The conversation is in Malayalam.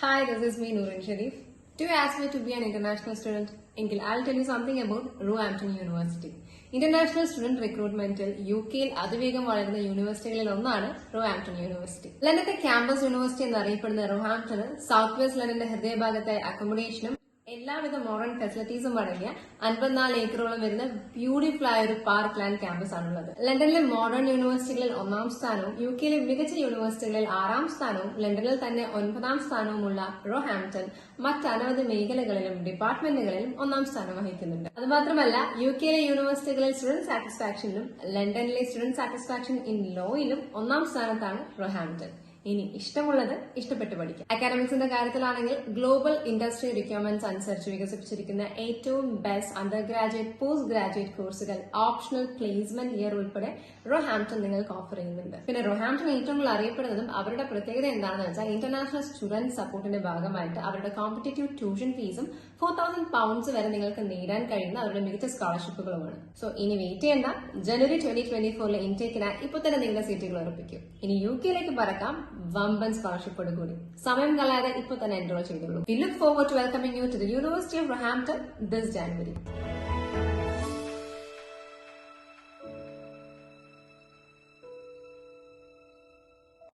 Hi, this is me, Noorin Sharif. Do you ask me to be an international student? I'll tell you something about Roehampton University. International student റിക്രൂട്ട്മെന്റിൽ യുകെയിൽ അതിവേഗം വളരുന്ന യൂണിവേഴ്സിറ്റികളിൽ ഒന്നാണ് റോഹാംപ്ടൺ യൂണിവേഴ്സിറ്റി. ലണ്ടന്റെ ക്യാമ്പസ് യൂണിവേഴ്സിറ്റി എന്നറിയപ്പെടുന്ന റോഹാംപ്ടണ് സൗത്ത് വെസ്റ്റ് ലണ്ടന്റെ ഹൃദയഭാഗത്തെ അക്കോമഡേഷനും എല്ലാവിധ മോഡേൺ ഫെസിലിറ്റീസും അടങ്ങിയ 54 ഏക്കറോളം വരുന്ന ബ്യൂട്ടിഫുൾ ആയ ഒരു പാർക്ക് ലാൻഡ് ക്യാമ്പസ് ആണുള്ളത്. ലണ്ടനിലെ മോഡേൺ യൂണിവേഴ്സിറ്റികളിൽ 1ാം സ്ഥാനവും യുകെയിലെ മികച്ച യൂണിവേഴ്സിറ്റികളിൽ 6ാം സ്ഥാനവും ലണ്ടനിൽ തന്നെ 9ാം സ്ഥാനവുമുള്ള റോഹാംപ്ടൺ മറ്റനവധി മേഖലകളിലും ഡിപ്പാർട്ട്മെന്റുകളിലും 1ാം സ്ഥാനം വഹിക്കുന്നുണ്ട്. അതുമാത്രമല്ല യുകെയിലെ യൂണിവേഴ്സിറ്റികളിൽ സ്റ്റുഡന്റ് സാറ്റിസ്ഫാക്ഷനിലും ലണ്ടനിലെ സ്റ്റുഡന്റ് സാറ്റിസ്ഫാക്ഷൻ ഇൻ ലോയിലും 1ാം സ്ഥാനത്താണ് റോഹാംപ്ടൺ. ഇനി ഇഷ്ടമുള്ളത് ഇഷ്ടപ്പെട്ട് പഠിക്കാം. അക്കാഡമിക്സിന്റെ കാര്യത്തിലാണെങ്കിൽ ഗ്ലോബൽ ഇൻഡസ്ട്രി റിക്വയർമെന്റ്സ് അനുസരിച്ച് വികസിപ്പിച്ചിരിക്കുന്ന ഏറ്റവും best under graduate post graduate കോഴ്സുകൾ ഓപ്ഷണൽ പ്ലേസ്മെന്റ് ഇയർ ഉൾപ്പെടെ റോഹാംപ്ടൺ നിങ്ങൾക്ക് ഓഫർ ചെയ്യുന്നുണ്ട്. പിന്നെ റോഹാംപ്ടൺ ഏറ്റവും കൂടുതൽ അറിയപ്പെടുന്നതും അവരുടെ പ്രത്യേകത എന്താണെന്ന് വെച്ചാൽ ഇന്റർനാഷണൽ സ്റ്റുഡന്റ് സപ്പോർട്ടിന്റെ ഭാഗമായിട്ട് അവരുടെ കോമ്പറ്റേറ്റീവ് ട്യൂഷൻ ഫീസും £4,000 വരെ നിങ്ങൾക്ക് നേടാൻ കഴിയുന്ന അവരുടെ മികച്ച സ്കോളർഷിപ്പുകളുമാണ്. സോ ഇനി വെയിറ്റ് ചെയ്യേണ്ട, ജനുവരി 2024 ഇൻടേക്കിനായി ഇപ്പോൾ തന്നെ നിങ്ങളുടെ സീറ്റുകൾ ഉറപ്പിക്കും. ഇനി യുകെയിലേക്ക് പറക്കാം വമ്പൻ സ്കോളർഷിപ്പോട് കൂടി. സമയം കളയാതെ ഇപ്പോൾ തന്നെ എൻറോൾ ചെയ്തോളൂ. We look forward to welcoming you to the University of Roehampton this January.